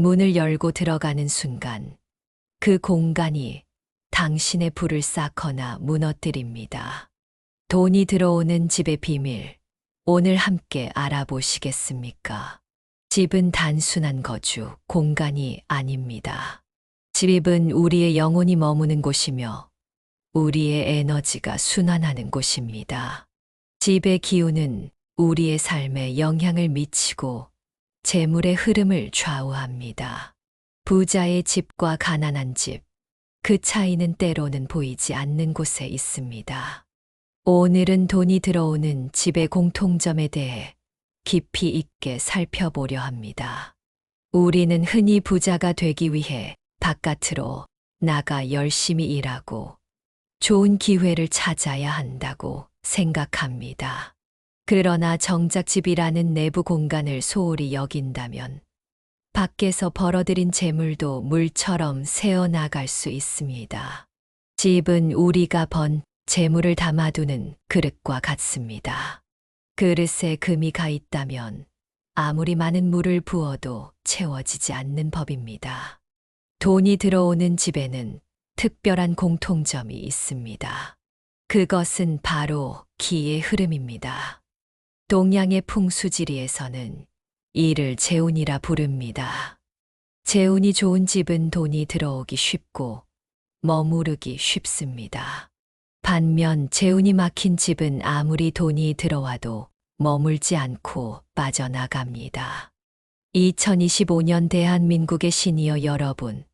문을 열고 들어가는 순간 그 공간이 당신의 불을 쌓거나 무너뜨립니다. 돈이 들어오는 집의 비밀, 오늘 함께 알아보시겠습니까? 집은 단순한 거주, 공간이 아닙니다. 집은 우리의 영혼이 머무는 곳이며 우리의 에너지가 순환하는 곳입니다. 집의 기운은 우리의 삶에 영향을 미치고 재물의 흐름을 좌우합니다. 부자의 집과 가난한 집, 그 차이는 때로는 보이지 않는 곳에 있습니다. 오늘은 돈이 들어오는 집의 공통점에 대해 깊이 있게 살펴보려 합니다. 우리는 흔히 부자가 되기 위해 바깥으로 나가 열심히 일하고 좋은 기회를 찾아야 한다고 생각합니다. 그러나 정작 집이라는 내부 공간을 소홀히 여긴다면 밖에서 벌어들인 재물도 물처럼 새어나갈 수 있습니다. 집은 우리가 번 재물을 담아두는 그릇과 같습니다. 그릇에 금이 가 있다면 아무리 많은 물을 부어도 채워지지 않는 법입니다. 돈이 들어오는 집에는 특별한 공통점이 있습니다. 그것은 바로 기의 흐름입니다. 동양의 풍수지리에서는 이를 재운이라 부릅니다. 재운이 좋은 집은 돈이 들어오기 쉽고 머무르기 쉽습니다. 반면 재운이 막힌 집은 아무리 돈이 들어와도 머물지 않고 빠져나갑니다. 2025년 대한민국의 시니어 여러분,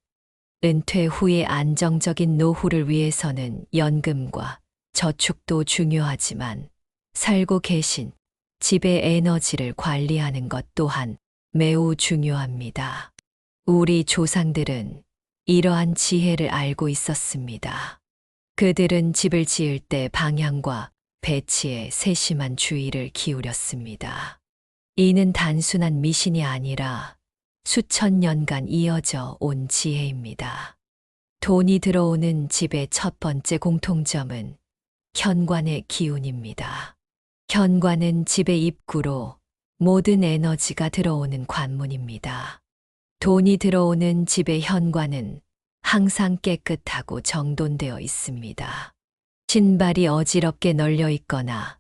은퇴 후의 안정적인 노후를 위해서는 연금과 저축도 중요하지만 살고 계신 집의 에너지를 관리하는 것 또한 매우 중요합니다. 우리 조상들은 이러한 지혜를 알고 있었습니다. 그들은 집을 지을 때 방향과 배치에 세심한 주의를 기울였습니다. 이는 단순한 미신이 아니라 수천 년간 이어져 온 지혜입니다. 돈이 들어오는 집의 첫 번째 공통점은 현관의 기운입니다. 현관은 집의 입구로 모든 에너지가 들어오는 관문입니다. 돈이 들어오는 집의 현관은 항상 깨끗하고 정돈되어 있습니다. 신발이 어지럽게 널려 있거나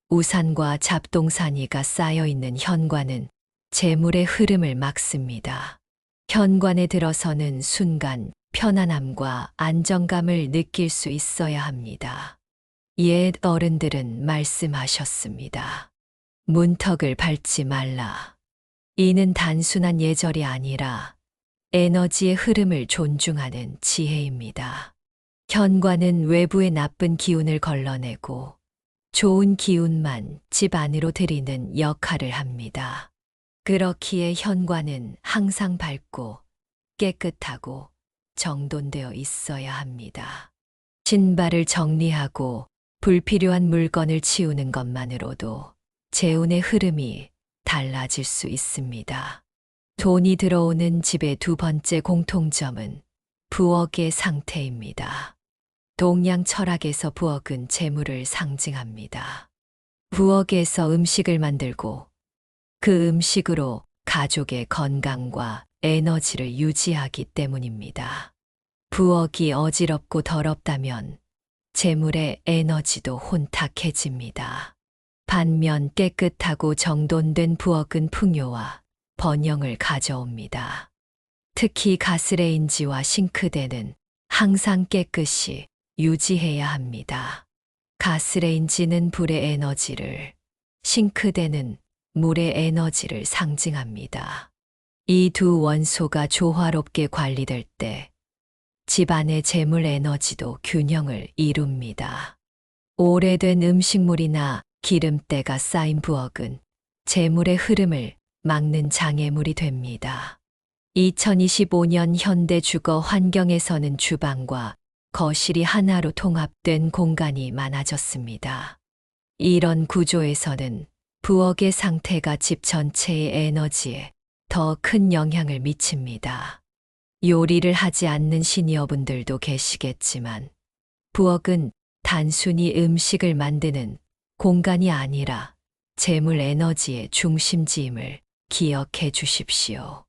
우산과 잡동사니가 쌓여 있는 현관은 재물의 흐름을 막습니다. 현관에 들어서는 순간 편안함과 안정감을 느낄 수 있어야 합니다. 옛 어른들은 말씀하셨습니다. 문턱을 밟지 말라. 이는 단순한 예절이 아니라 에너지의 흐름을 존중하는 지혜입니다. 현관은 외부의 나쁜 기운을 걸러내고 좋은 기운만 집 안으로 들이는 역할을 합니다. 그렇기에 현관은 항상 밝고 깨끗하고 정돈되어 있어야 합니다. 신발을 정리하고 불필요한 물건을 치우는 것만으로도 재운의 흐름이 달라질 수 있습니다. 돈이 들어오는 집의 두 번째 공통점은 부엌의 상태입니다. 동양 철학에서 부엌은 재물을 상징합니다. 부엌에서 음식을 만들고 그 음식으로 가족의 건강과 에너지를 유지하기 때문입니다. 부엌이 어지럽고 더럽다면 재물의 에너지도 혼탁해집니다. 반면 깨끗하고 정돈된 부엌은 풍요와 번영을 가져옵니다. 특히 가스레인지와 싱크대는 항상 깨끗이 유지해야 합니다. 가스레인지는 불의 에너지를, 싱크대는 물의 에너지를 상징합니다. 이 두 원소가 조화롭게 관리될 때 집안의 재물 에너지도 균형을 이룹니다. 오래된 음식물이나 기름때가 쌓인 부엌은 재물의 흐름을 막는 장애물이 됩니다. 2025년 현대 주거 환경에서는 주방과 거실이 하나로 통합된 공간이 많아졌습니다. 이런 구조에서는 부엌의 상태가 집 전체의 에너지에 더 큰 영향을 미칩니다. 요리를 하지 않는 시니어분들도 계시겠지만 부엌은 단순히 음식을 만드는 공간이 아니라 재물 에너지의 중심지임을 기억해 주십시오.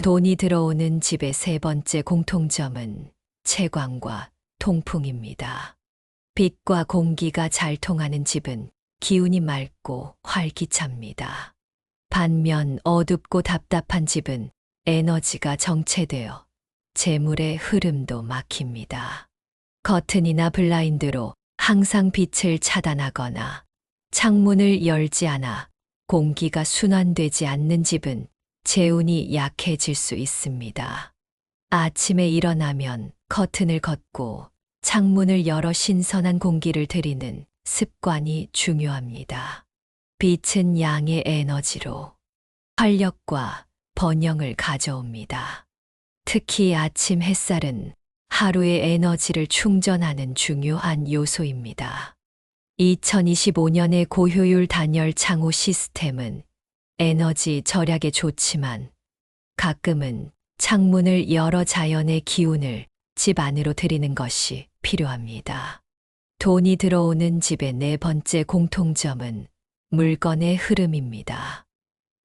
돈이 들어오는 집의 세 번째 공통점은 채광과 통풍입니다. 빛과 공기가 잘 통하는 집은 기운이 맑고 활기찹니다. 반면 어둡고 답답한 집은 에너지가 정체되어 재물의 흐름도 막힙니다. 커튼이나 블라인드로 항상 빛을 차단하거나 창문을 열지 않아 공기가 순환되지 않는 집은 재운이 약해질 수 있습니다. 아침에 일어나면 커튼을 걷고 창문을 열어 신선한 공기를 들이는 습관이 중요합니다. 빛은 양의 에너지로 활력과 번영을 가져옵니다. 특히 아침 햇살은 하루의 에너지를 충전하는 중요한 요소입니다. 2025년의 고효율 단열 창호 시스템은 에너지 절약에 좋지만 가끔은 창문을 열어 자연의 기운을 집 안으로 들이는 것이 필요합니다. 돈이 들어오는 집의 네 번째 공통점은 물건의 흐름입니다.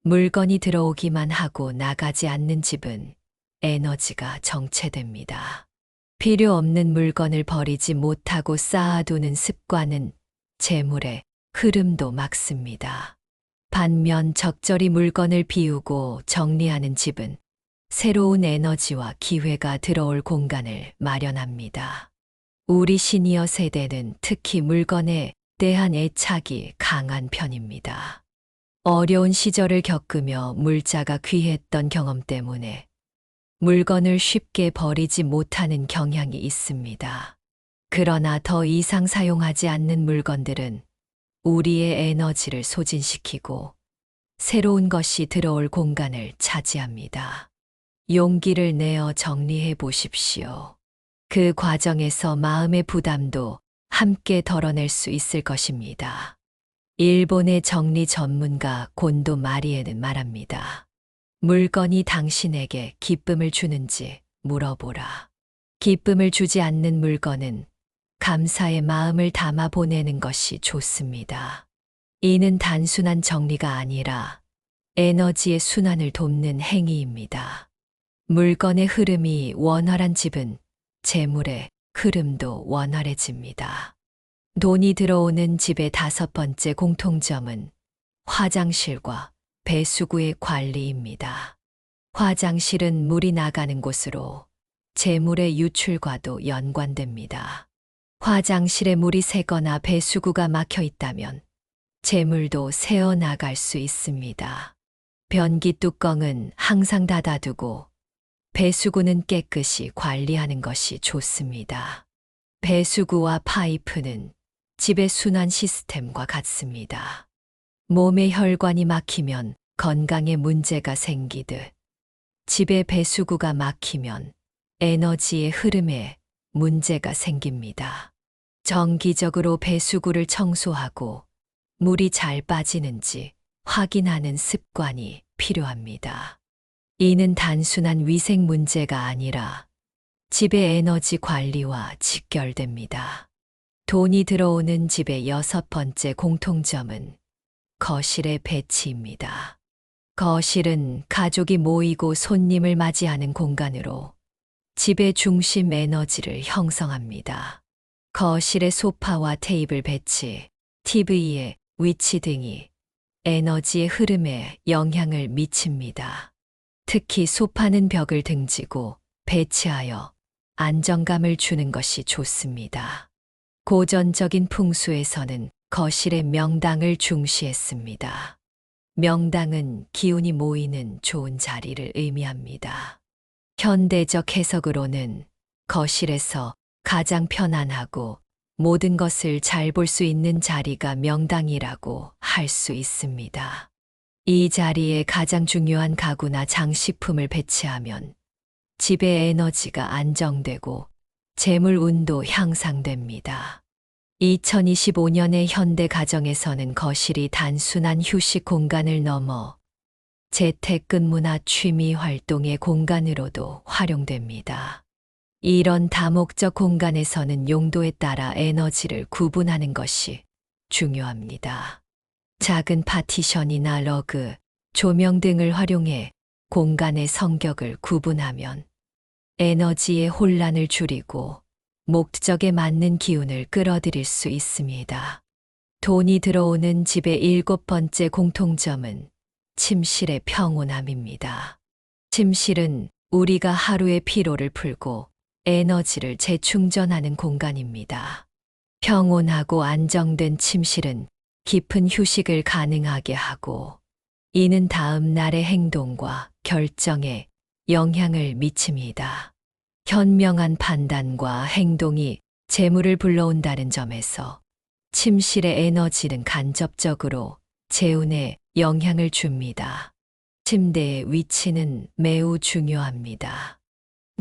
물건이 들어오기만 하고 나가지 않는 집은 에너지가 정체됩니다. 필요 없는 물건을 버리지 못하고 쌓아두는 습관은 재물의 흐름도 막습니다. 반면 적절히 물건을 비우고 정리하는 집은 새로운 에너지와 기회가 들어올 공간을 마련합니다. 우리 시니어 세대는 특히 물건에 대한 애착이 강한 편입니다. 어려운 시절을 겪으며 물자가 귀했던 경험 때문에 물건을 쉽게 버리지 못하는 경향이 있습니다. 그러나 더 이상 사용하지 않는 물건들은 우리의 에너지를 소진시키고 새로운 것이 들어올 공간을 차지합니다. 용기를 내어 정리해 보십시오. 그 과정에서 마음의 부담도 함께 덜어낼 수 있을 것입니다. 일본의 정리 전문가 곤도 마리에는 말합니다. 물건이 당신에게 기쁨을 주는지 물어보라. 기쁨을 주지 않는 물건은 감사의 마음을 담아 보내는 것이 좋습니다. 이는 단순한 정리가 아니라 에너지의 순환을 돕는 행위입니다. 물건의 흐름이 원활한 집은 재물의 흐름도 원활해집니다. 돈이 들어오는 집의 다섯 번째 공통점은 화장실과 배수구의 관리입니다. 화장실은 물이 나가는 곳으로 재물의 유출과도 연관됩니다. 화장실에 물이 새거나 배수구가 막혀 있다면 재물도 새어 나갈 수 있습니다. 변기 뚜껑은 항상 닫아두고 배수구는 깨끗이 관리하는 것이 좋습니다. 배수구와 파이프는 집의 순환 시스템과 같습니다. 몸의 혈관이 막히면 건강에 문제가 생기듯 집의 배수구가 막히면 에너지의 흐름에 문제가 생깁니다. 정기적으로 배수구를 청소하고 물이 잘 빠지는지 확인하는 습관이 필요합니다. 이는 단순한 위생 문제가 아니라 집의 에너지 관리와 직결됩니다. 돈이 들어오는 집의 여섯 번째 공통점은 거실의 배치입니다. 거실은 가족이 모이고 손님을 맞이하는 공간으로 집의 중심 에너지를 형성합니다. 거실의 소파와 테이블 배치, TV의 위치 등이 에너지의 흐름에 영향을 미칩니다. 특히 소파는 벽을 등지고 배치하여 안정감을 주는 것이 좋습니다. 고전적인 풍수에서는 거실의 명당을 중시했습니다. 명당은 기운이 모이는 좋은 자리를 의미합니다. 현대적 해석으로는 거실에서 가장 편안하고 모든 것을 잘 볼 수 있는 자리가 명당이라고 할 수 있습니다. 이 자리에 가장 중요한 가구나 장식품을 배치하면 집의 에너지가 안정되고 재물 운도 향상됩니다. 2025년의 현대 가정에서는 거실이 단순한 휴식 공간을 넘어 재택근무나 취미 활동의 공간으로도 활용됩니다. 이런 다목적 공간에서는 용도에 따라 에너지를 구분하는 것이 중요합니다. 작은 파티션이나 러그, 조명 등을 활용해 공간의 성격을 구분하면 에너지의 혼란을 줄이고 목적에 맞는 기운을 끌어들일 수 있습니다. 돈이 들어오는 집의 7번째 공통점은 침실의 평온함입니다. 침실은 우리가 하루의 피로를 풀고 에너지를 재충전하는 공간입니다. 평온하고 안정된 침실은 깊은 휴식을 가능하게 하고 이는 다음 날의 행동과 결정에 영향을 미칩니다. 현명한 판단과 행동이 재물을 불러온다는 점에서 침실의 에너지는 간접적으로 재운에 영향을 줍니다. 침대의 위치는 매우 중요합니다.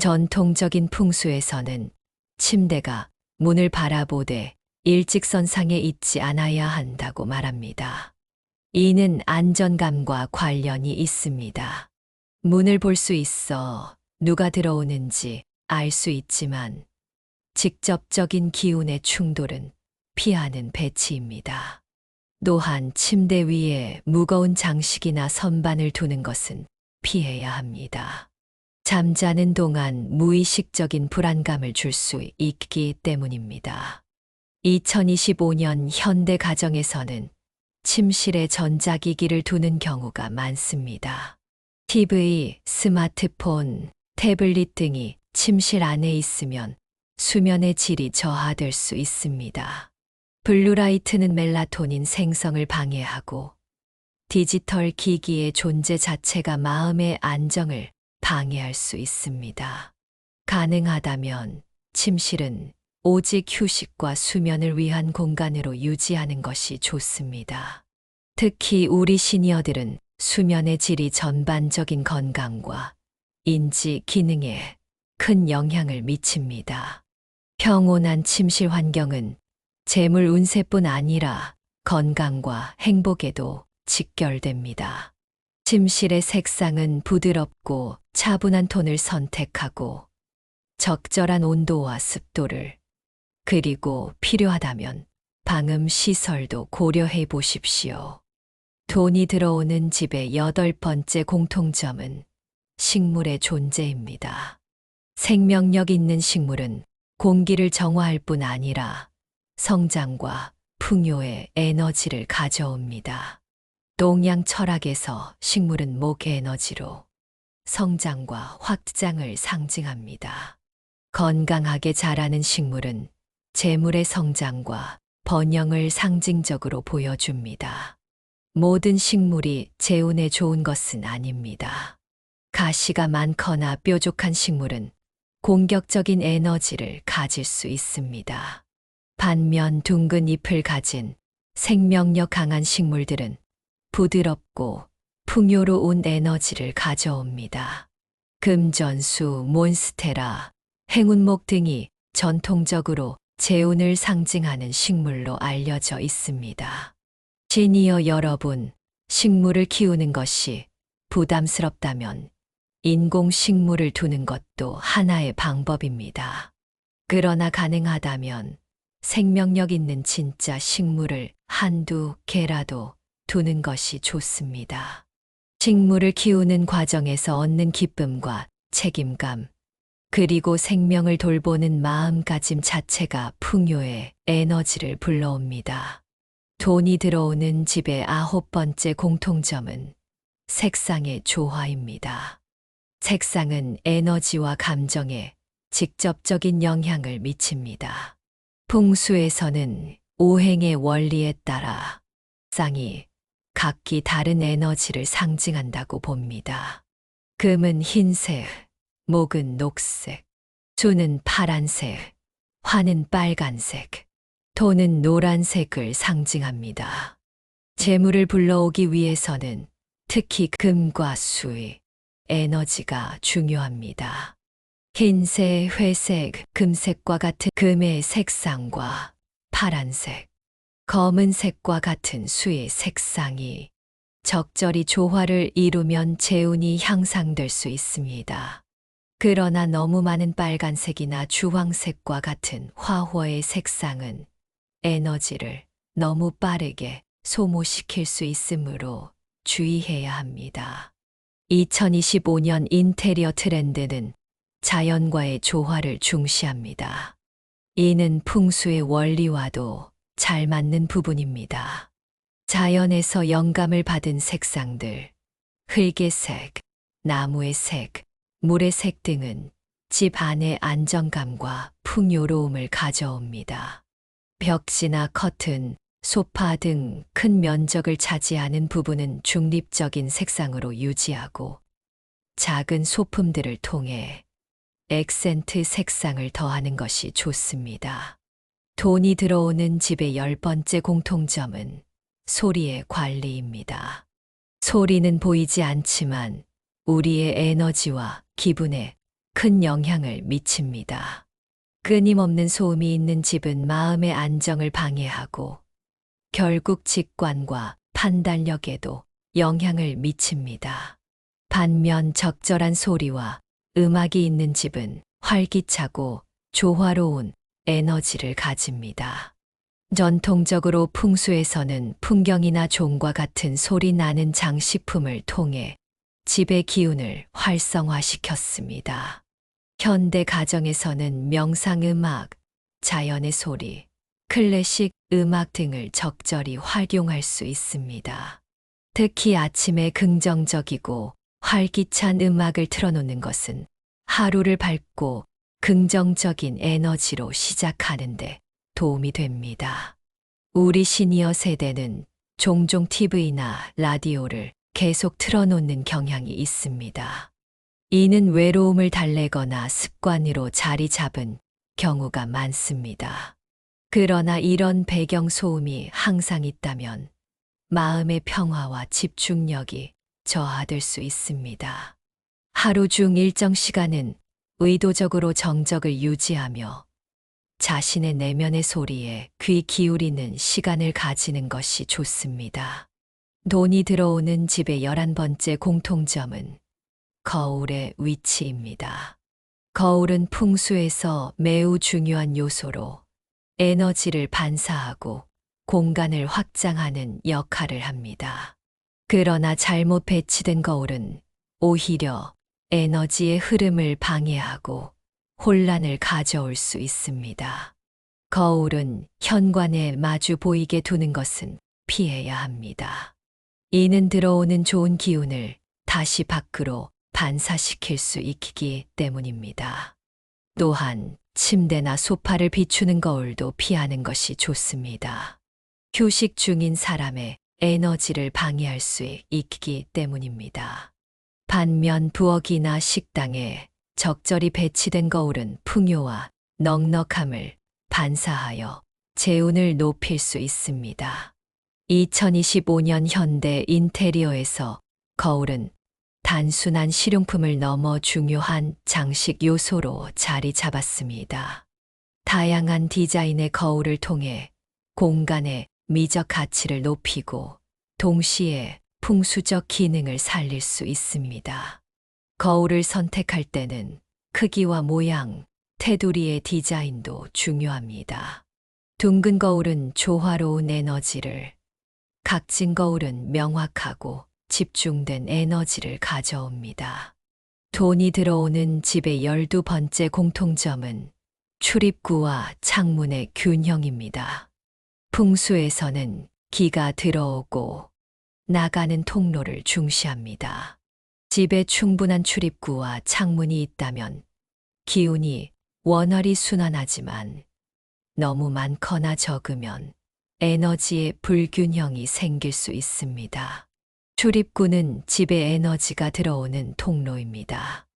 전통적인 풍수에서는 침대가 문을 바라보되 일직선상에 있지 않아야 한다고 말합니다. 이는 안정감과 관련이 있습니다. 문을 볼 수 있어 누가 들어오는지 알 수 있지만 직접적인 기운의 충돌은 피하는 배치입니다. 또한 침대 위에 무거운 장식이나 선반을 두는 것은 피해야 합니다. 잠자는 동안 무의식적인 불안감을 줄 수 있기 때문입니다. 2025년 현대 가정에서는 침실에 전자기기를 두는 경우가 많습니다. TV, 스마트폰, 태블릿 등이 침실 안에 있으면 수면의 질이 저하될 수 있습니다. 블루라이트는 멜라토닌 생성을 방해하고 디지털 기기의 존재 자체가 마음의 안정을 방해할 수 있습니다. 가능하다면 침실은 오직 휴식과 수면을 위한 공간으로 유지하는 것이 좋습니다. 특히 우리 시니어들은 수면의 질이 전반적인 건강과 인지 기능에 큰 영향을 미칩니다. 평온한 침실 환경은 재물 운세뿐 아니라 건강과 행복에도 직결됩니다. 침실의 색상은 부드럽고 차분한 톤을 선택하고 적절한 온도와 습도를 그리고 필요하다면 방음 시설도 고려해 보십시오. 돈이 들어오는 집의 8번째 공통점은 식물의 존재입니다. 생명력 있는 식물은 공기를 정화할 뿐 아니라 성장과 풍요의 에너지를 가져옵니다. 동양 철학에서 식물은 목 에너지로 성장과 확장을 상징합니다. 건강하게 자라는 식물은 재물의 성장과 번영을 상징적으로 보여줍니다. 모든 식물이 재운에 좋은 것은 아닙니다. 가시가 많거나 뾰족한 식물은 공격적인 에너지를 가질 수 있습니다. 반면 둥근 잎을 가진 생명력 강한 식물들은 부드럽고 풍요로운 에너지를 가져옵니다. 금전수, 몬스테라, 행운목 등이 전통적으로 재운을 상징하는 식물로 알려져 있습니다. 시니어 여러분, 식물을 키우는 것이 부담스럽다면 인공식물을 두는 것도 하나의 방법입니다. 그러나 가능하다면 생명력 있는 진짜 식물을 한두 개라도 두는 것이 좋습니다. 식물을 키우는 과정에서 얻는 기쁨과 책임감, 그리고 생명을 돌보는 마음가짐 자체가 풍요의 에너지를 불러옵니다. 돈이 들어오는 집의 9번째 공통점은 색상의 조화입니다. 색상은 에너지와 감정에 직접적인 영향을 미칩니다. 풍수에서는 오행의 원리에 따라 쌍이 각기 다른 에너지를 상징한다고 봅니다. 금은 흰색, 목은 녹색, 수는 파란색, 화는 빨간색, 토는 노란색을 상징합니다. 재물을 불러오기 위해서는 특히 금과 수의 에너지가 중요합니다. 흰색, 회색, 금색과 같은 금의 색상과 파란색, 검은색과 같은 수의 색상이 적절히 조화를 이루면 재운이 향상될 수 있습니다. 그러나 너무 많은 빨간색이나 주황색과 같은 화호의 색상은 에너지를 너무 빠르게 소모시킬 수 있으므로 주의해야 합니다. 2025년 인테리어 트렌드는 자연과의 조화를 중시합니다. 이는 풍수의 원리와도 잘 맞는 부분입니다. 자연에서 영감을 받은 색상들, 흙의 색, 나무의 색, 물의 색 등은 집 안의 안정감과 풍요로움을 가져옵니다. 벽지나 커튼, 소파 등 큰 면적을 차지하는 부분은 중립적인 색상으로 유지하고 작은 소품들을 통해 액센트 색상을 더하는 것이 좋습니다. 돈이 들어오는 집의 10번째 공통점은 소리의 관리입니다. 소리는 보이지 않지만 우리의 에너지와 기분에 큰 영향을 미칩니다. 끊임없는 소음이 있는 집은 마음의 안정을 방해하고 결국 직관과 판단력에도 영향을 미칩니다. 반면 적절한 소리와 음악이 있는 집은 활기차고 조화로운 에너지를 가집니다. 전통적으로 풍수에서는 풍경이나 종과 같은 소리 나는 장식품을 통해 집의 기운을 활성화시켰습니다. 현대 가정에서는 명상음악, 자연의 소리, 클래식 음악 등을 적절히 활용할 수 있습니다. 특히 아침에 긍정적이고 활기찬 음악을 틀어놓는 것은 하루를 밝고 긍정적인 에너지로 시작하는데 도움이 됩니다. 우리 시니어 세대는 종종 TV나 라디오를 계속 틀어놓는 경향이 있습니다. 이는 외로움을 달래거나 습관으로 자리 잡은 경우가 많습니다. 그러나 이런 배경 소음이 항상 있다면 마음의 평화와 집중력이 저하될 수 있습니다. 하루 중 일정 시간은 의도적으로 정적을 유지하며 자신의 내면의 소리에 귀 기울이는 시간을 가지는 것이 좋습니다. 돈이 들어오는 집의 11번째 공통점은 거울의 위치입니다. 거울은 풍수에서 매우 중요한 요소로 에너지를 반사하고 공간을 확장하는 역할을 합니다. 그러나 잘못 배치된 거울은 오히려 에너지의 흐름을 방해하고 혼란을 가져올 수 있습니다. 거울은 현관에 마주 보이게 두는 것은 피해야 합니다. 이는 들어오는 좋은 기운을 다시 밖으로 반사시킬 수 있기 때문입니다. 또한 침대나 소파를 비추는 거울도 피하는 것이 좋습니다. 휴식 중인 사람의 에너지를 방해할 수 있기 때문입니다. 반면 부엌이나 식당에 적절히 배치된 거울은 풍요와 넉넉함을 반사하여 재운을 높일 수 있습니다. 2025년 현대 인테리어에서 거울은 단순한 실용품을 넘어 중요한 장식 요소로 자리 잡았습니다. 다양한 디자인의 거울을 통해 공간의 미적 가치를 높이고 동시에 풍수적 기능을 살릴 수 있습니다. 거울을 선택할 때는 크기와 모양, 테두리의 디자인도 중요합니다. 둥근 거울은 조화로운 에너지를, 각진 거울은 명확하고 집중된 에너지를 가져옵니다. 돈이 들어오는 집의 12번째 공통점은 출입구와 창문의 균형입니다. 풍수에서는 기가 들어오고 나가는 통로를 중시합니다. 집에 충분한 출입구와 창문이 있다면 기운이 원활히 순환하지만 너무 많거나 적으면 에너지의 불균형이 생길 수 있습니다. 출입구는 집에 에너지가 들어오는 통로입니다.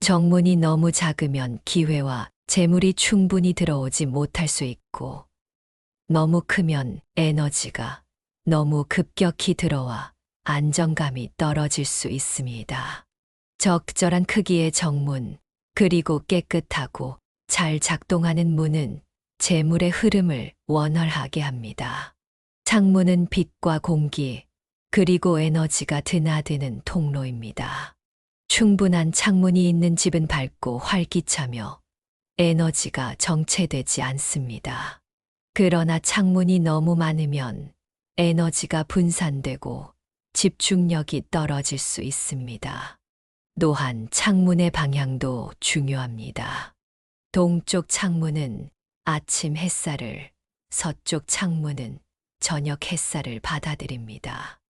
정문이 너무 작으면 기회와 재물이 충분히 들어오지 못할 수 있고, 너무 크면 에너지가 너무 급격히 들어와 안정감이 떨어질 수 있습니다. 적절한 크기의 정문, 그리고 깨끗하고 잘 작동하는 문은 재물의 흐름을 원활하게 합니다. 창문은 빛과 공기, 그리고 에너지가 드나드는 통로입니다. 충분한 창문이 있는 집은 밝고 활기차며 에너지가 정체되지 않습니다. 그러나 창문이 너무 많으면 에너지가 분산되고 집중력이 떨어질 수 있습니다. 또한 창문의 방향도 중요합니다. 동쪽 창문은 아침 햇살을, 서쪽 창문은 저녁 햇살을 받아들입니다.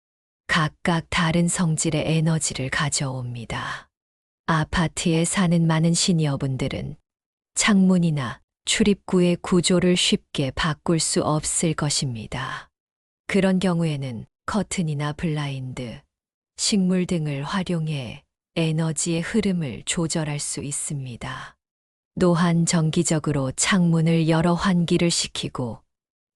각각 다른 성질의 에너지를 가져옵니다. 아파트에 사는 많은 시니어분들은 창문이나 출입구의 구조를 쉽게 바꿀 수 없을 것입니다. 그런 경우에는 커튼이나 블라인드, 식물 등을 활용해 에너지의 흐름을 조절할 수 있습니다. 또한 정기적으로 창문을 열어 환기를 시키고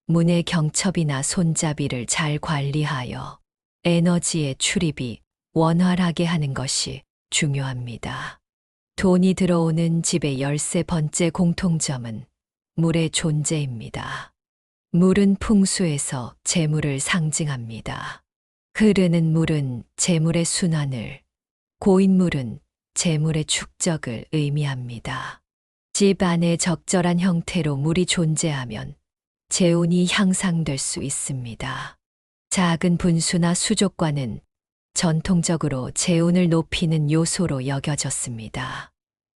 문의 경첩이나 손잡이를 잘 관리하여 에너지의 출입이 원활하게 하는 것이 중요합니다. 돈이 들어오는 집의 13번째 공통점은 물의 존재입니다. 물은 풍수에서 재물을 상징합니다. 흐르는 물은 재물의 순환을, 고인 물은 재물의 축적을 의미합니다. 집 안에 적절한 형태로 물이 존재하면 재운이 향상될 수 있습니다. 작은 분수나 수족관은 전통적으로 재운을 높이는 요소로 여겨졌습니다.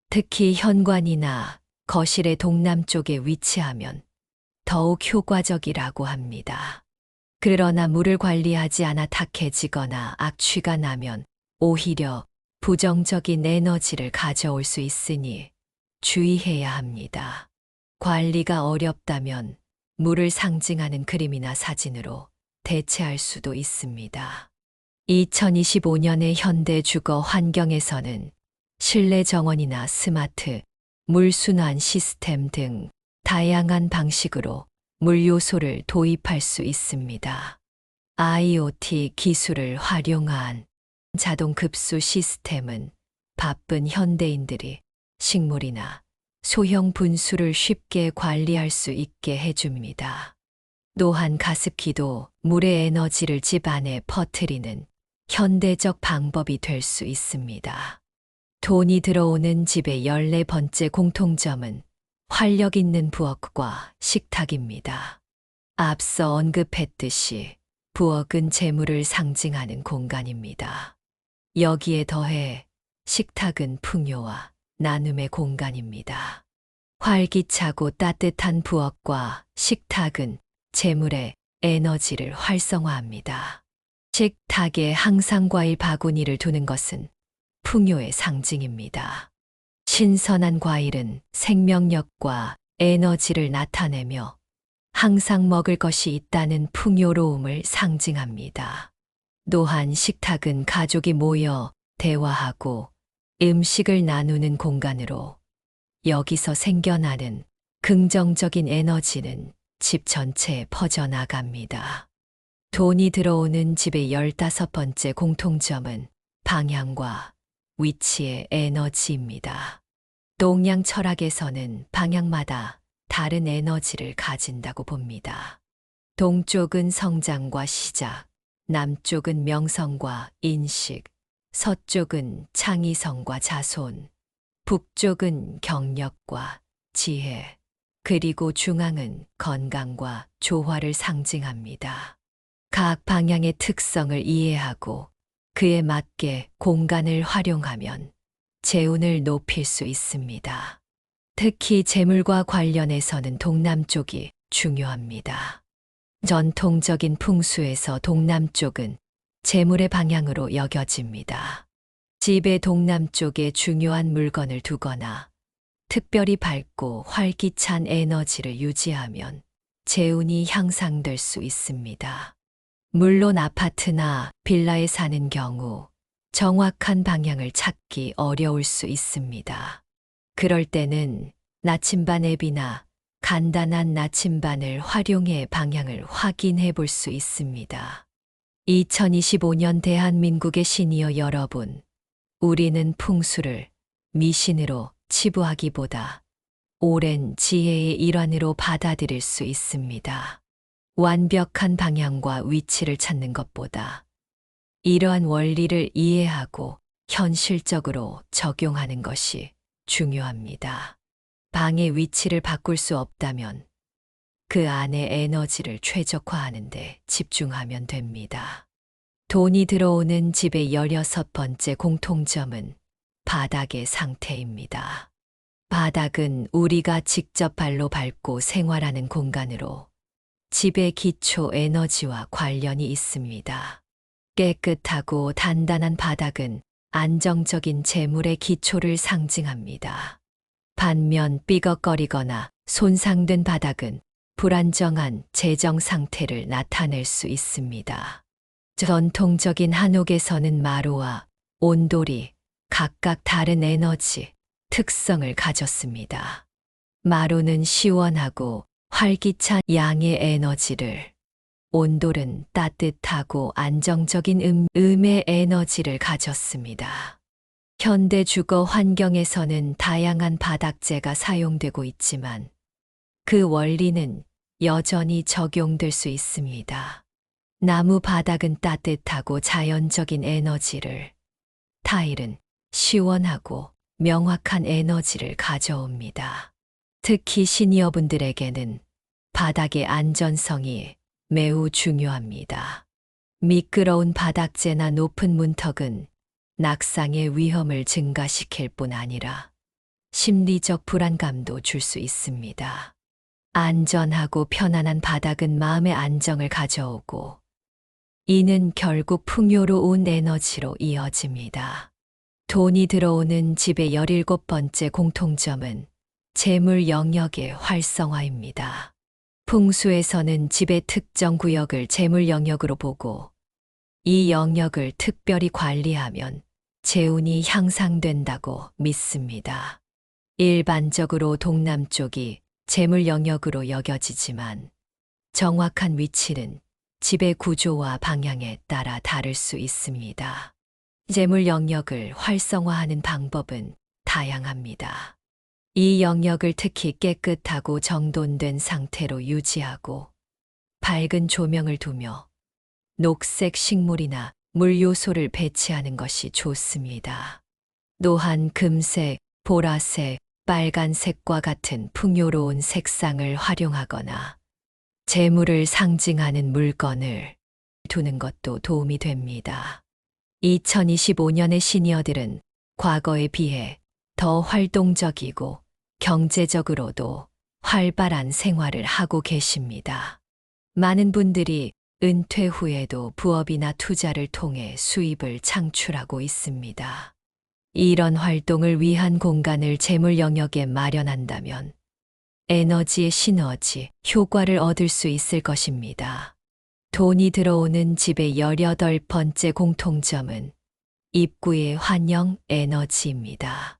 특히 현관이나 거실의 동남쪽에 위치하면 더욱 효과적이라고 합니다. 그러나 물을 관리하지 않아 탁해지거나 악취가 나면 오히려 부정적인 에너지를 가져올 수 있으니 주의해야 합니다. 관리가 어렵다면 물을 상징하는 그림이나 사진으로 대체할 수도 있습니다. 2025년의 현대 주거 환경에서는 실내 정원이나 스마트 물순환 시스템 등 다양한 방식으로 물 요소를 도입할 수 있습니다. IoT 기술을 활용한 자동 급수 시스템은 바쁜 현대인들이 식물이나 소형 분수를 쉽게 관리할 수 있게 해줍니다. 또한 가습기도 물의 에너지를 집 안에 퍼뜨리는 현대적 방법이 될 수 있습니다. 돈이 들어오는 집의 14번째 공통점은 활력 있는 부엌과 식탁입니다. 앞서 언급했듯이 부엌은 재물을 상징하는 공간입니다. 여기에 더해 식탁은 풍요와 나눔의 공간입니다. 활기차고 따뜻한 부엌과 식탁은 재물의 에너지를 활성화합니다. 식탁에 항상 과일 바구니를 두는 것은 풍요의 상징입니다. 신선한 과일은 생명력과 에너지를 나타내며 항상 먹을 것이 있다는 풍요로움을 상징합니다. 또한 식탁은 가족이 모여 대화하고 음식을 나누는 공간으로 여기서 생겨나는 긍정적인 에너지는 집 전체에 퍼져나갑니다. 돈이 들어오는 집의 15번째 공통점은 방향과 위치의 에너지입니다. 동양 철학에서는 방향마다 다른 에너지를 가진다고 봅니다. 동쪽은 성장과 시작, 남쪽은 명성과 인식, 서쪽은 창의성과 자손, 북쪽은 경력과 지혜, 그리고 중앙은 건강과 조화를 상징합니다. 각 방향의 특성을 이해하고 그에 맞게 공간을 활용하면 재운을 높일 수 있습니다. 특히 재물과 관련해서는 동남쪽이 중요합니다. 전통적인 풍수에서 동남쪽은 재물의 방향으로 여겨집니다. 집의 동남쪽에 중요한 물건을 두거나 특별히 밝고 활기찬 에너지를 유지하면 재운이 향상될 수 있습니다. 물론 아파트나 빌라에 사는 경우 정확한 방향을 찾기 어려울 수 있습니다. 그럴 때는 나침반 앱이나 간단한 나침반을 활용해 방향을 확인해 볼 수 있습니다. 2025년 대한민국의 시니어 여러분, 우리는 풍수를 미신으로 치부하기보다 오랜 지혜의 일환으로 받아들일 수 있습니다. 완벽한 방향과 위치를 찾는 것보다 이러한 원리를 이해하고 현실적으로 적용하는 것이 중요합니다. 방의 위치를 바꿀 수 없다면 그 안의 에너지를 최적화하는 데 집중하면 됩니다. 돈이 들어오는 집의 16번째 공통점은 바닥의 상태입니다. 바닥은 우리가 직접 발로 밟고 생활하는 공간으로 집의 기초 에너지와 관련이 있습니다. 깨끗하고 단단한 바닥은 안정적인 재물의 기초를 상징합니다. 반면 삐걱거리거나 손상된 바닥은 불안정한 재정 상태를 나타낼 수 있습니다. 전통적인 한옥에서는 마루와 온돌이 각각 다른 에너지, 특성을 가졌습니다. 마루는 시원하고 활기찬 양의 에너지를, 온돌은 따뜻하고 안정적인 음의 에너지를 가졌습니다. 현대 주거 환경에서는 다양한 바닥재가 사용되고 있지만 그 원리는 여전히 적용될 수 있습니다. 나무 바닥은 따뜻하고 자연적인 에너지를, 타일은 시원하고 명확한 에너지를 가져옵니다. 특히 시니어분들에게는 바닥의 안전성이 매우 중요합니다. 미끄러운 바닥재나 높은 문턱은 낙상의 위험을 증가시킬 뿐 아니라 심리적 불안감도 줄 수 있습니다. 안전하고 편안한 바닥은 마음의 안정을 가져오고 이는 결국 풍요로운 에너지로 이어집니다. 돈이 들어오는 집의 17번째 공통점은 재물 영역의 활성화입니다. 풍수에서는 집의 특정 구역을 재물 영역으로 보고 이 영역을 특별히 관리하면 재운이 향상된다고 믿습니다. 일반적으로 동남쪽이 재물 영역으로 여겨지지만 정확한 위치는 집의 구조와 방향에 따라 다를 수 있습니다. 재물 영역을 활성화하는 방법은 다양합니다. 이 영역을 특히 깨끗하고 정돈된 상태로 유지하고 밝은 조명을 두며 녹색 식물이나 물 요소를 배치하는 것이 좋습니다. 또한 금색, 보라색, 빨간색과 같은 풍요로운 색상을 활용하거나 재물을 상징하는 물건을 두는 것도 도움이 됩니다. 2025년의 시니어들은 과거에 비해 더 활동적이고 경제적으로도 활발한 생활을 하고 계십니다. 많은 분들이 은퇴 후에도 부업이나 투자를 통해 수입을 창출하고 있습니다. 이런 활동을 위한 공간을 재물 영역에 마련한다면 에너지의 시너지, 효과를 얻을 수 있을 것입니다. 돈이 들어오는 집의 18번째 공통점은 입구의 환영 에너지입니다.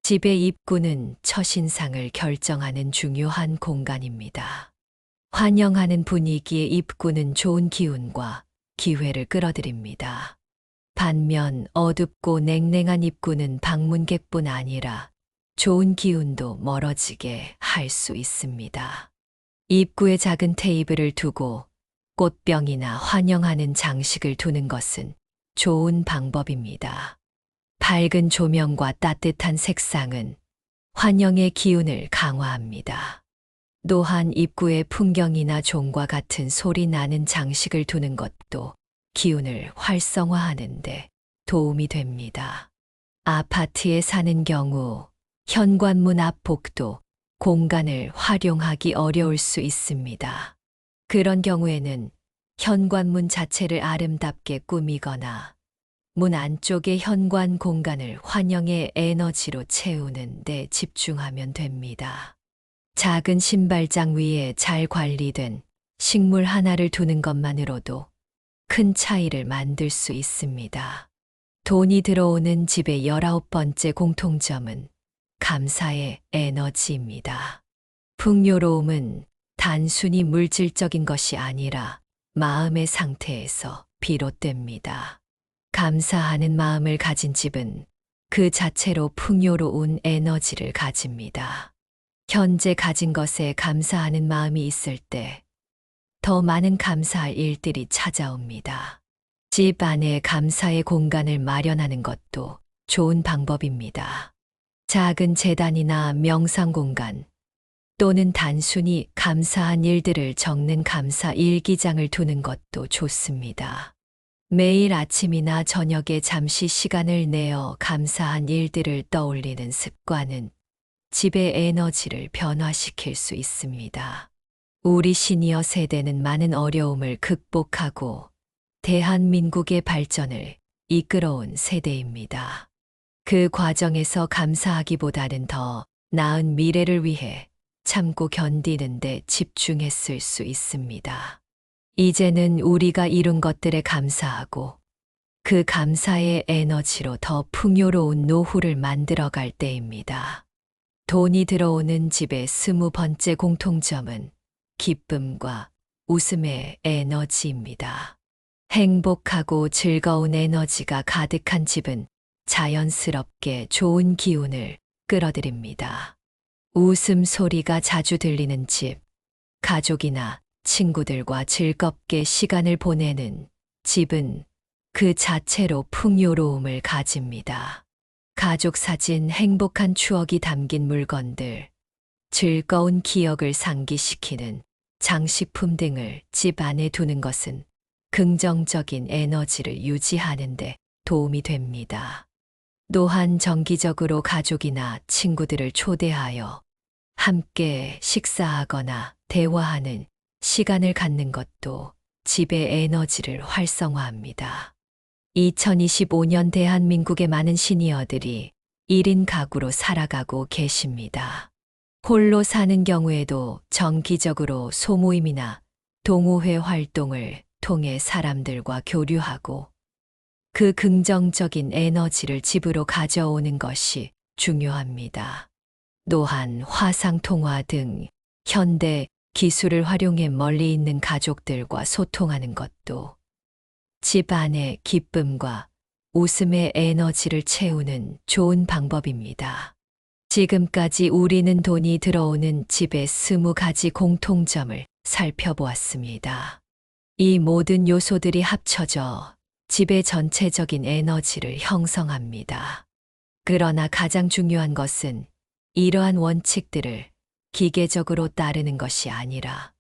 집의 입구는 첫인상을 결정하는 중요한 공간입니다. 환영하는 분위기의 입구는 좋은 기운과 기회를 끌어들입니다. 반면 어둡고 냉랭한 입구는 방문객뿐 아니라 좋은 기운도 멀어지게 할 수 있습니다. 입구에 작은 테이블을 두고 꽃병이나 환영하는 장식을 두는 것은 좋은 방법입니다. 밝은 조명과 따뜻한 색상은 환영의 기운을 강화합니다. 또한 입구에 풍경이나 종과 같은 소리 나는 장식을 두는 것도 기운을 활성화하는 데 도움이 됩니다. 아파트에 사는 경우 현관문 앞 복도, 공간을 활용하기 어려울 수 있습니다. 그런 경우에는 현관문 자체를 아름답게 꾸미거나 문 안쪽의 현관 공간을 환영의 에너지로 채우는 데 집중하면 됩니다. 작은 신발장 위에 잘 관리된 식물 하나를 두는 것만으로도 큰 차이를 만들 수 있습니다. 돈이 들어오는 집의 19번째 공통점은 감사의 에너지입니다. 풍요로움은 단순히 물질적인 것이 아니라 마음의 상태에서 비롯됩니다. 감사하는 마음을 가진 집은 그 자체로 풍요로운 에너지를 가집니다. 현재 가진 것에 감사하는 마음이 있을 때 더 많은 감사할 일들이 찾아옵니다. 집 안에 감사의 공간을 마련하는 것도 좋은 방법입니다. 작은 제단이나 명상 공간 또는 단순히 감사한 일들을 적는 감사 일기장을 두는 것도 좋습니다. 매일 아침이나 저녁에 잠시 시간을 내어 감사한 일들을 떠올리는 습관은 집의 에너지를 변화시킬 수 있습니다. 우리 시니어 세대는 많은 어려움을 극복하고 대한민국의 발전을 이끌어온 세대입니다. 그 과정에서 감사하기보다는 더 나은 미래를 위해 참고 견디는 데 집중했을 수 있습니다. 이제는 우리가 이룬 것들에 감사하고 그 감사의 에너지로 더 풍요로운 노후를 만들어갈 때입니다. 돈이 들어오는 집의 20번째 공통점은 기쁨과 웃음의 에너지입니다. 행복하고 즐거운 에너지가 가득한 집은 자연스럽게 좋은 기운을 끌어들입니다. 웃음 소리가 자주 들리는 집, 가족이나 친구들과 즐겁게 시간을 보내는 집은 그 자체로 풍요로움을 가집니다. 가족 사진, 행복한 추억이 담긴 물건들, 즐거운 기억을 상기시키는 장식품 등을 집 안에 두는 것은 긍정적인 에너지를 유지하는 데 도움이 됩니다. 또한 정기적으로 가족이나 친구들을 초대하여 함께 식사하거나 대화하는 시간을 갖는 것도 집의 에너지를 활성화합니다. 2025년 대한민국의 많은 시니어들이 1인 가구로 살아가고 계십니다. 홀로 사는 경우에도 정기적으로 소모임이나 동호회 활동을 통해 사람들과 교류하고 그 긍정적인 에너지를 집으로 가져오는 것이 중요합니다. 또한 화상통화 등 현대 기술을 활용해 멀리 있는 가족들과 소통하는 것도 집 안의 기쁨과 웃음의 에너지를 채우는 좋은 방법입니다. 지금까지 우리는 돈이 들어오는 집의 20가지 공통점을 살펴보았습니다. 이 모든 요소들이 합쳐져 집의 전체적인 에너지를 형성합니다. 그러나 가장 중요한 것은 이러한 원칙들을 기계적으로 따르는 것이 아니라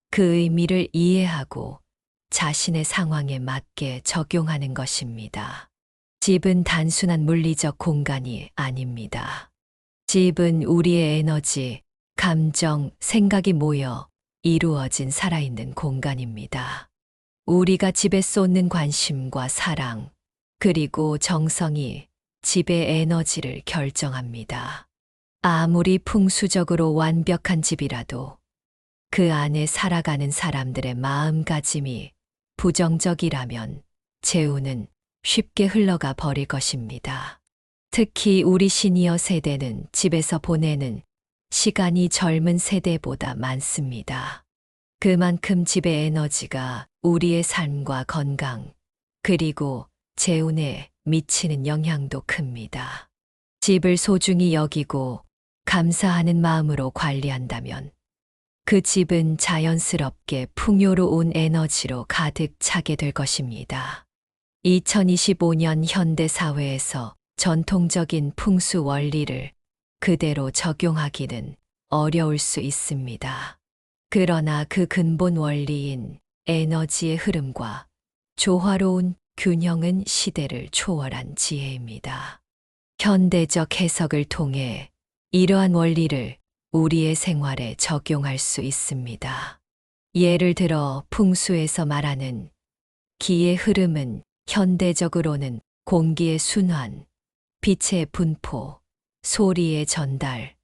그 의미를 이해하고 자신의 상황에 맞게 적용하는 것입니다. 집은 단순한 물리적 공간이 아닙니다. 집은 우리의 에너지, 감정, 생각이 모여 이루어진 살아있는 공간입니다. 우리가 집에 쏟는 관심과 사랑, 그리고 정성이 집의 에너지를 결정합니다. 아무리 풍수적으로 완벽한 집이라도 그 안에 살아가는 사람들의 마음가짐이 부정적이라면 재우는 쉽게 흘러가 버릴 것입니다. 특히 우리 시니어 세대는 집에서 보내는 시간이 젊은 세대보다 많습니다. 그만큼 집의 에너지가 우리의 삶과 건강, 그리고 재운에 미치는 영향도 큽니다. 집을 소중히 여기고 감사하는 마음으로 관리한다면 그 집은 자연스럽게 풍요로운 에너지로 가득 차게 될 것입니다. 2025년 현대 사회에서 전통적인 풍수 원리를 그대로 적용하기는 어려울 수 있습니다. 그러나 그 근본 원리인 에너지의 흐름과 조화로운 균형은 시대를 초월한 지혜입니다. 현대적 해석을 통해 이러한 원리를 우리의 생활에 적용할 수 있습니다. 예를 들어 풍수에서 말하는 기의 흐름은 현대적으로는 공기의 순환, 빛의 분포, 소리의 전달,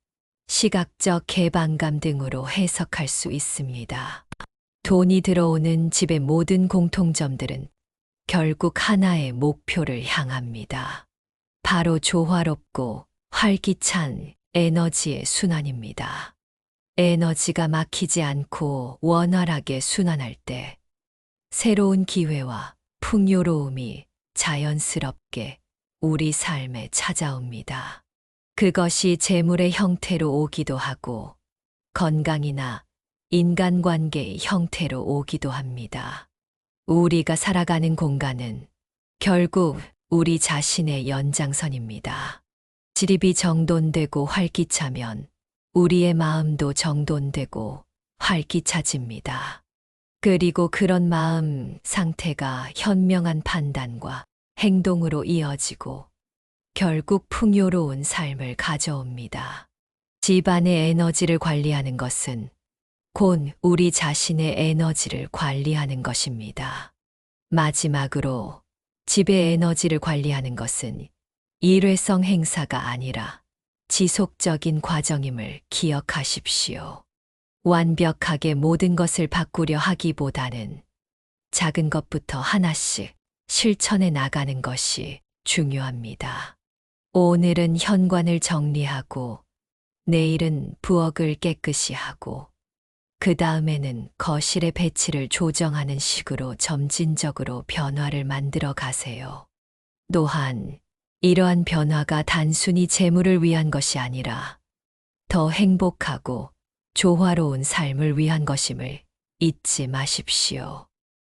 시각적 개방감 등으로 해석할 수 있습니다. 돈이 들어오는 집의 모든 공통점들은 결국 하나의 목표를 향합니다. 바로 조화롭고 활기찬 에너지의 순환입니다. 에너지가 막히지 않고 원활하게 순환할 때 새로운 기회와 풍요로움이 자연스럽게 우리 삶에 찾아옵니다. 그것이 재물의 형태로 오기도 하고 건강이나 인간관계의 형태로 오기도 합니다. 우리가 살아가는 공간은 결국 우리 자신의 연장선입니다. 집이 정돈되고 활기차면 우리의 마음도 정돈되고 활기차집니다. 그리고 그런 마음 상태가 현명한 판단과 행동으로 이어지고 결국 풍요로운 삶을 가져옵니다. 집안의 에너지를 관리하는 것은 곧 우리 자신의 에너지를 관리하는 것입니다. 마지막으로 집의 에너지를 관리하는 것은 일회성 행사가 아니라 지속적인 과정임을 기억하십시오. 완벽하게 모든 것을 바꾸려 하기보다는 작은 것부터 하나씩 실천해 나가는 것이 중요합니다. 오늘은 현관을 정리하고 내일은 부엌을 깨끗이 하고 그 다음에는 거실의 배치를 조정하는 식으로 점진적으로 변화를 만들어 가세요. 또한 이러한 변화가 단순히 재물을 위한 것이 아니라 더 행복하고 조화로운 삶을 위한 것임을 잊지 마십시오.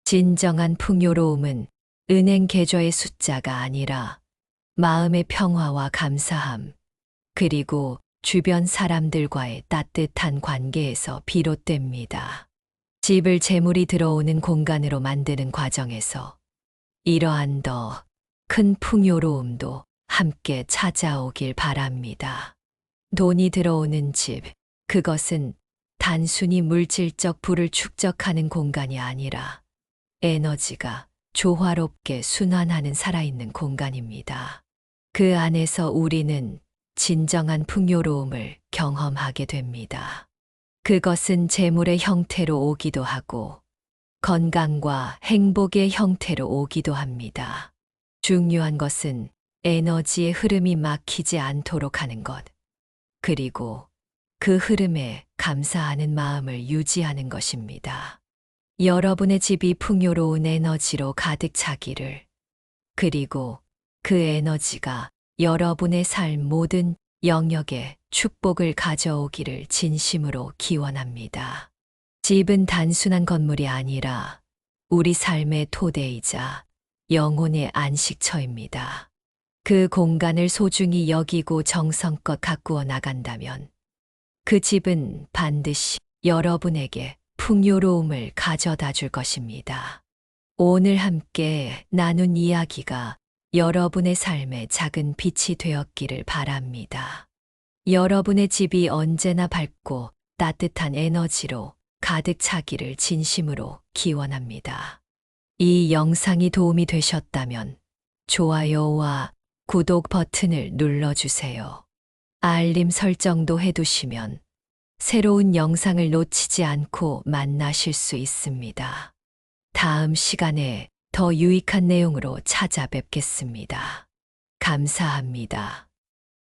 진정한 풍요로움은 은행 계좌의 숫자가 아니라 마음의 평화와 감사함, 그리고 주변 사람들과의 따뜻한 관계에서 비롯됩니다. 집을 재물이 들어오는 공간으로 만드는 과정에서 이러한 더 큰 풍요로움도 함께 찾아오길 바랍니다. 돈이 들어오는 집, 그것은 단순히 물질적 부를 축적하는 공간이 아니라 에너지가 조화롭게 순환하는 살아있는 공간입니다. 그 안에서 우리는 진정한 풍요로움을 경험하게 됩니다. 그것은 재물의 형태로 오기도 하고 건강과 행복의 형태로 오기도 합니다. 중요한 것은 에너지의 흐름이 막히지 않도록 하는 것, 그리고 그 흐름에 감사하는 마음을 유지하는 것입니다. 여러분의 집이 풍요로운 에너지로 가득 차기를, 그리고 그 에너지가 여러분의 삶 모든 영역에 축복을 가져오기를 진심으로 기원합니다. 집은 단순한 건물이 아니라 우리 삶의 토대이자 영혼의 안식처입니다. 그 공간을 소중히 여기고 정성껏 가꾸어 나간다면 그 집은 반드시 여러분에게 풍요로움을 가져다 줄 것입니다. 오늘 함께 나눈 이야기가 여러분의 삶에 작은 빛이 되었기를 바랍니다. 여러분의 집이 언제나 밝고 따뜻한 에너지로 가득 차기를 진심으로 기원합니다. 이 영상이 도움이 되셨다면 좋아요와 구독 버튼을 눌러주세요. 알림 설정도 해두시면 새로운 영상을 놓치지 않고 만나실 수 있습니다. 다음 시간에 더 유익한 내용으로 찾아뵙겠습니다. 감사합니다.